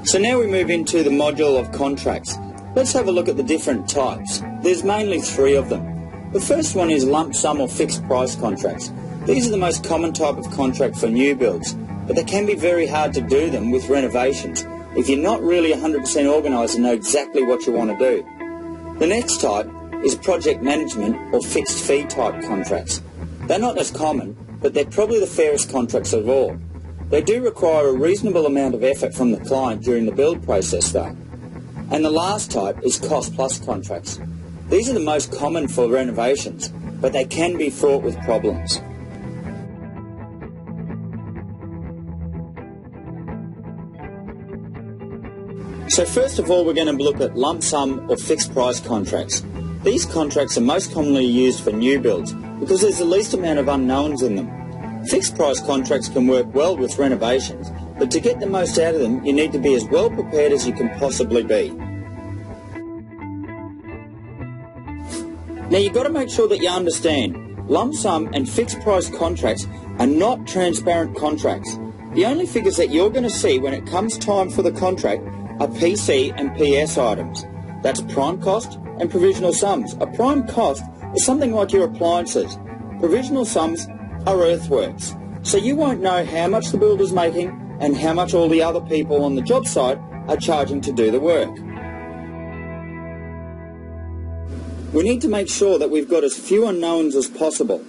So now we move into the module of contracts. Let's have a look at the different types. There's mainly 3 of them. The first one is lump sum or fixed price contracts. These are the most common type of contract for new builds, but they can be very hard to do them with renovations if you're not really 100% organised and know exactly what you want to do. The next type is project management or fixed fee type contracts. They're not as common, but they're probably the fairest contracts of all. They do require a reasonable amount of effort from the client during the build process though. And the last type is cost plus contracts. These are the most common for renovations, but they can be fraught with problems. So first of all, we're going to look at lump sum or fixed price contracts. These contracts are most commonly used for new builds because there's the least amount of unknowns in them. Fixed price contracts can work well with renovations, but to get the most out of them, you need to be as well prepared as you can possibly be. Now you've got to make sure that you understand, lump sum and fixed price contracts are not transparent contracts. The only figures that you're going to see when it comes time for the contract are PC and PS items. That's prime cost and provisional sums. A prime cost is something like your appliances. Provisional sums are earthworks. So you won't know how much the builder's making and how much all the other people on the job site are charging to do the work. We need to make sure that we've got as few unknowns as possible.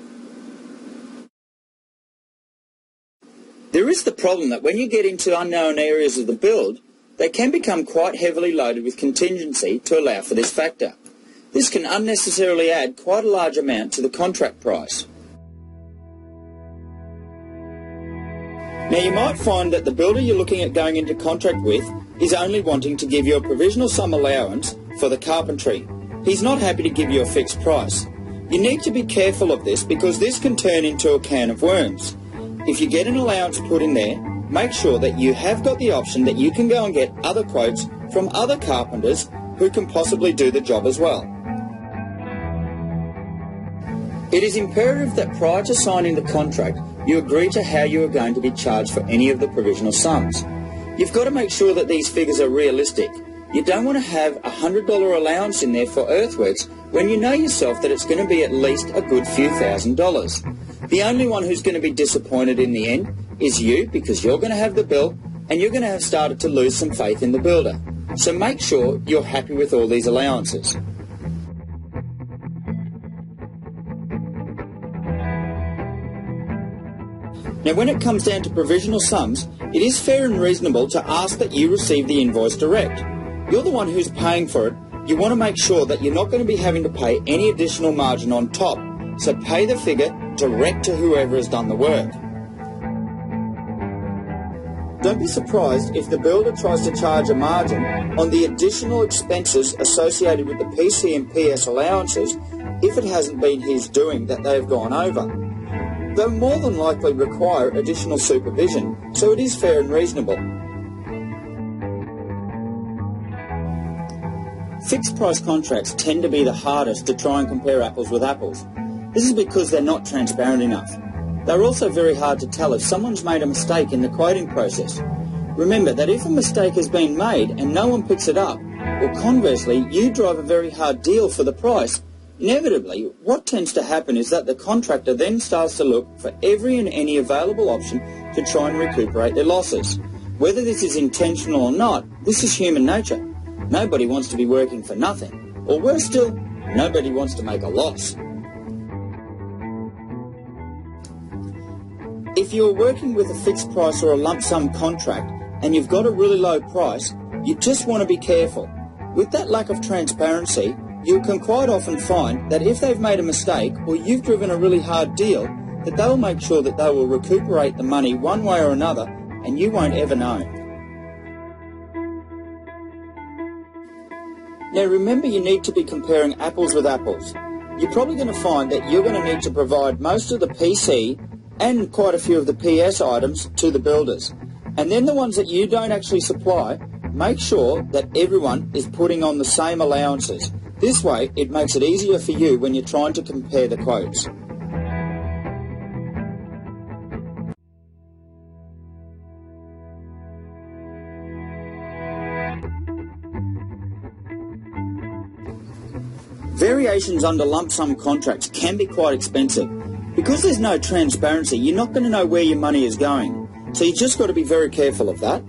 There is the problem that when you get into unknown areas of the build, they can become quite heavily loaded with contingency to allow for this factor. This can unnecessarily add quite a large amount to the contract price. Now you might find that the builder you're looking at going into contract with is only wanting to give you a provisional sum allowance for the carpentry. He's not happy to give you a fixed price. You need to be careful of this because this can turn into a can of worms. If you get an allowance put in there, make sure that you have got the option that you can go and get other quotes from other carpenters who can possibly do the job as well. It is imperative that prior to signing the contract, you agree to how you are going to be charged for any of the provisional sums. You've got to make sure that these figures are realistic. You don't want to have a $100 allowance in there for earthworks when you know yourself that it's going to be at least a good few $1,000s. The only one who's going to be disappointed in the end is you, because you're going to have the bill and you're going to have started to lose some faith in the builder. So make sure you're happy with all these allowances. Now when it comes down to provisional sums, it is fair and reasonable to ask that you receive the invoice direct. You're the one who's paying for it. You want to make sure that you're not going to be having to pay any additional margin on top. So pay the figure direct to whoever has done the work. Don't be surprised if the builder tries to charge a margin on the additional expenses associated with the PC and PS allowances if it hasn't been his doing that they have gone over. They'll more than likely require additional supervision, so it is fair and reasonable. Fixed price contracts tend to be the hardest to try and compare apples with apples. This is because they're not transparent enough. They're also very hard to tell if someone's made a mistake in the quoting process. Remember that if a mistake has been made and no one picks it up, or conversely, you drive a very hard deal for the price, inevitably, what tends to happen is that the contractor then starts to look for every and any available option to try and recuperate their losses. Whether this is intentional or not, this is human nature. Nobody wants to be working for nothing, or worse still, nobody wants to make a loss. If you're working with a fixed price or a lump sum contract and you've got a really low price, you just want to be careful. With that lack of transparency, you can quite often find that if they've made a mistake or you've driven a really hard deal, that they'll make sure that they will recuperate the money one way or another and you won't ever know. Now remember, you need to be comparing apples with apples. You're probably going to find that you're going to need to provide most of the PC and quite a few of the PS items to the builders. And then the ones that you don't actually supply, make sure that everyone is putting on the same allowances. This way, it makes it easier for you when you're trying to compare the quotes. Variations under lump sum contracts can be quite expensive. Because there's no transparency, you're not going to know where your money is going. So you just got to be very careful of that.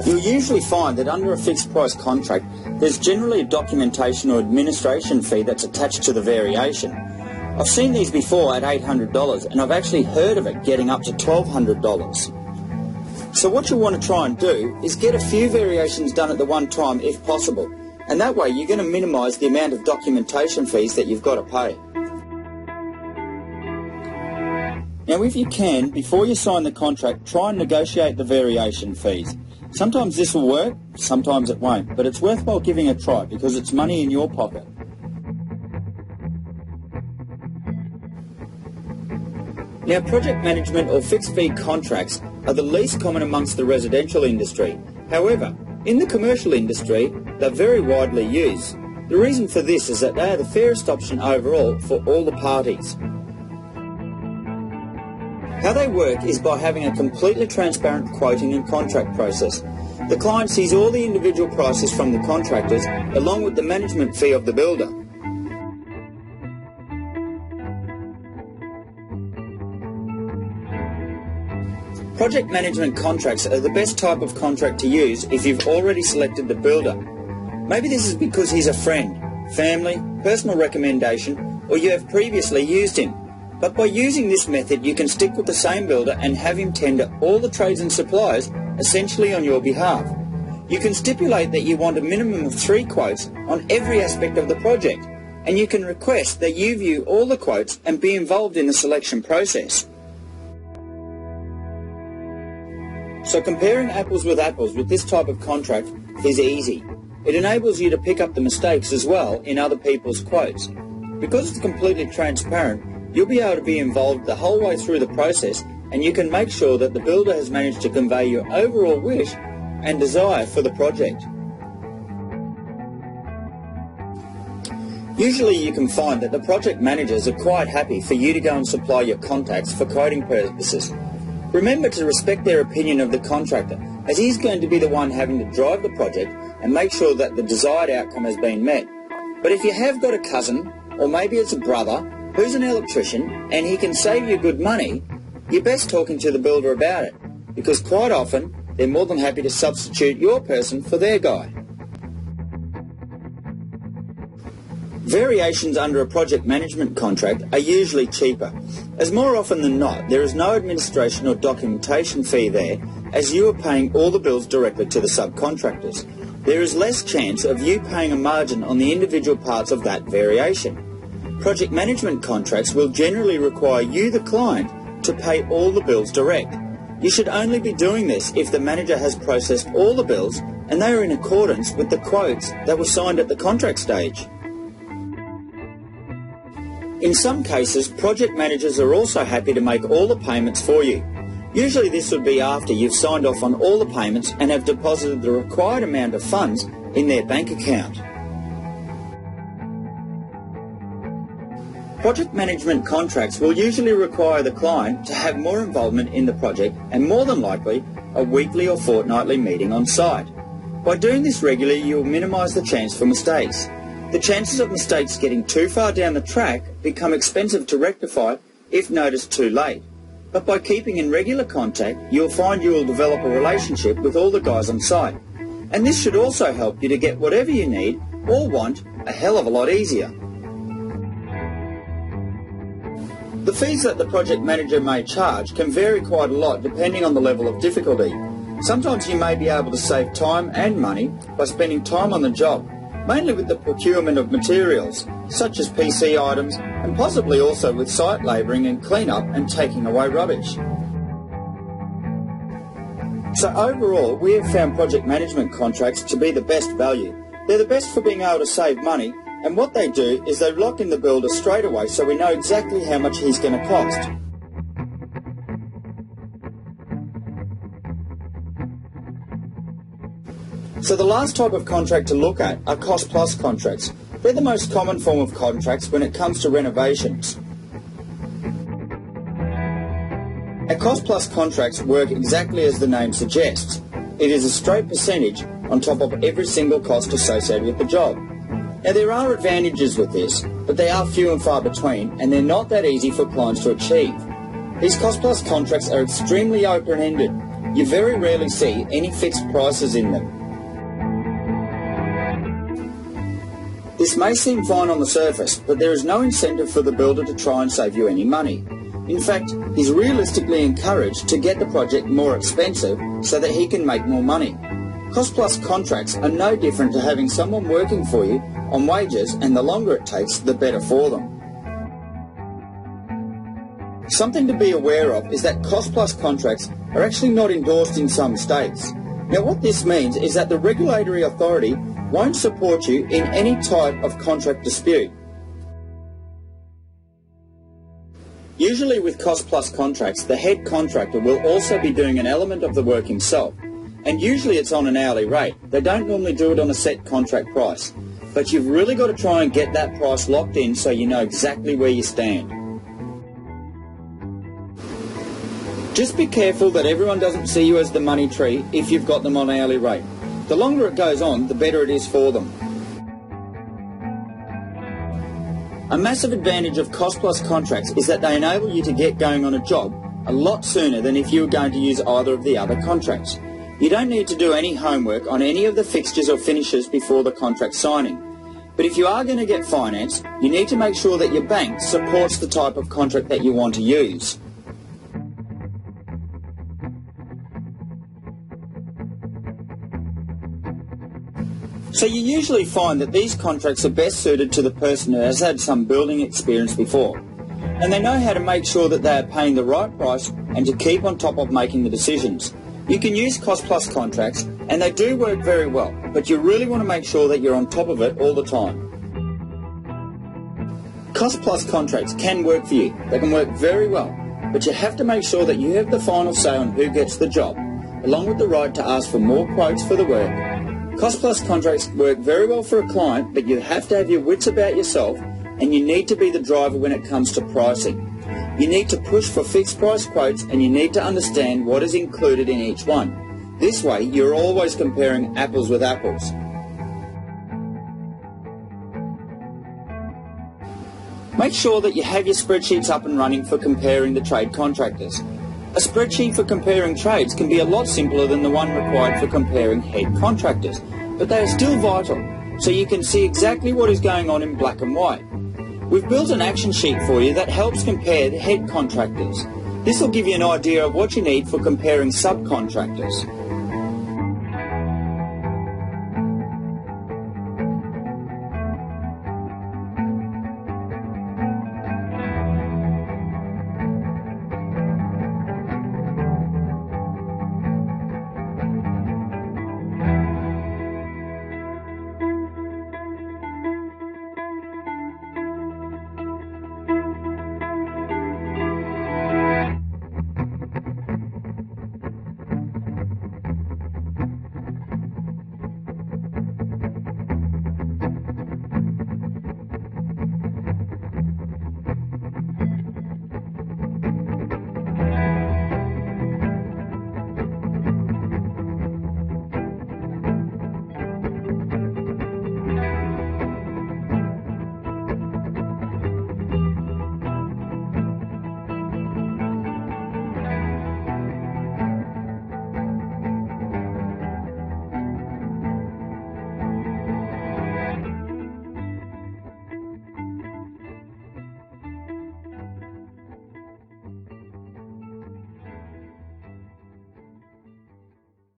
You'll usually find that under a fixed price contract, there's generally a documentation or administration fee that's attached to the variation. I've seen these before at $800, and I've actually heard of it getting up to $1,200. So what you want to try and do is get a few variations done at the one time if possible, and that way you're going to minimise the amount of documentation fees that you've got to pay. Now if you can, before you sign the contract, try and negotiate the variation fees. Sometimes this will work, sometimes it won't, but it's worthwhile giving a try because it's money in your pocket. Now, project management or fixed fee contracts are the least common amongst the residential industry. However, in the commercial industry, they're very widely used. The reason for this is that they are the fairest option overall for all the parties. How they work is by having a completely transparent quoting and contract process. The client sees all the individual prices from the contractors along with the management fee of the builder. Project management contracts are the best type of contract to use if you've already selected the builder. Maybe this is because he's a friend, family, personal recommendation, or you have previously used him. But by using this method, you can stick with the same builder and have him tender all the trades and suppliers essentially on your behalf. You can stipulate that you want a minimum of 3 quotes on every aspect of the project, and you can request that you view all the quotes and be involved in the selection process. So comparing apples with this type of contract is easy. It enables you to pick up the mistakes as well in other people's quotes. Because it's completely transparent, you'll be able to be involved the whole way through the process, and you can make sure that the builder has managed to convey your overall wish and desire for the project. Usually you can find that the project managers are quite happy for you to go and supply your contacts for quoting purposes. Remember to respect their opinion of the contractor, as he's going to be the one having to drive the project and make sure that the desired outcome has been met. But if you have got a cousin, or maybe it's a brother, who's an electrician and he can save you good money, you're best talking to the builder about it, because quite often they're more than happy to substitute your person for their guy. Variations under a project management contract are usually cheaper, as more often than not there is no administration or documentation fee there, as you are paying all the bills directly to the subcontractors. There is less chance of you paying a margin on the individual parts of that variation. Project management contracts will generally require you, the client, to pay all the bills direct. You should only be doing this if the manager has processed all the bills and they are in accordance with the quotes that were signed at the contract stage. In some cases, project managers are also happy to make all the payments for you. Usually this would be after you've signed off on all the payments and have deposited the required amount of funds in their bank account. Project management contracts will usually require the client to have more involvement in the project and more than likely a weekly or fortnightly meeting on site. By doing this regularly, you will minimise the chance for mistakes. The chances of mistakes getting too far down the track become expensive to rectify if noticed too late. But by keeping in regular contact, you'll find you will develop a relationship with all the guys on site. And this should also help you to get whatever you need or want a hell of a lot easier. The fees that the project manager may charge can vary quite a lot depending on the level of difficulty. Sometimes you may be able to save time and money by spending time on the job, mainly with the procurement of materials, such as PC items, and possibly also with site labouring and clean-up and taking away rubbish. So overall, we have found project management contracts to be the best value. They're the best for being able to save money, and what they do is they lock in the builder straight away so we know exactly how much he's going to cost. So the last type of contract to look at are cost-plus contracts. They're the most common form of contracts when it comes to renovations. Our cost-plus contracts work exactly as the name suggests. It is a straight percentage on top of every single cost associated with the job. Now there are advantages with this, but they are few and far between, and they're not that easy for clients to achieve. These cost-plus contracts are extremely open-ended. You very rarely see any fixed prices in them. This may seem fine on the surface, but there is no incentive for the builder to try and save you any money. In fact, he's realistically encouraged to get the project more expensive so that he can make more money. Cost-plus contracts are no different to having someone working for you on wages, and the longer it takes, the better for them. Something to be aware of is that cost-plus contracts are actually not endorsed in some states. Now what this means is that the regulatory authority won't support you in any type of contract dispute. Usually with cost-plus contracts, the head contractor will also be doing an element of the work himself, and usually it's on an hourly rate. They don't normally do it on a set contract price, but you've really got to try and get that price locked in so you know exactly where you stand. Just be careful that everyone doesn't see you as the money tree if you've got them on hourly rate. The longer it goes on, the better it is for them. A massive advantage of cost-plus contracts is that they enable you to get going on a job a lot sooner than if you were going to use either of the other contracts. You don't need to do any homework on any of the fixtures or finishes before the contract signing. But if you are going to get finance, you need to make sure that your bank supports the type of contract that you want to use. So you usually find that these contracts are best suited to the person who has had some building experience before, and they know how to make sure that they are paying the right price and to keep on top of making the decisions. You can use cost-plus contracts, and they do work very well, but you really want to make sure that you're on top of it all the time. Cost-plus contracts can work for you. They can work very well, but you have to make sure that you have the final say on who gets the job, along with the right to ask for more quotes for the work. Cost-plus contracts work very well for a client, but you have to have your wits about yourself, and you need to be the driver when it comes to pricing. You need to push for fixed price quotes, and you need to understand what is included in each one. This way, you're always comparing apples with apples. Make sure that you have your spreadsheets up and running for comparing the trade contractors. A spreadsheet for comparing trades can be a lot simpler than the one required for comparing head contractors, but they are still vital, so you can see exactly what is going on in black and white. We've built an action sheet for you that helps compare the head contractors. This will give you an idea of what you need for comparing subcontractors.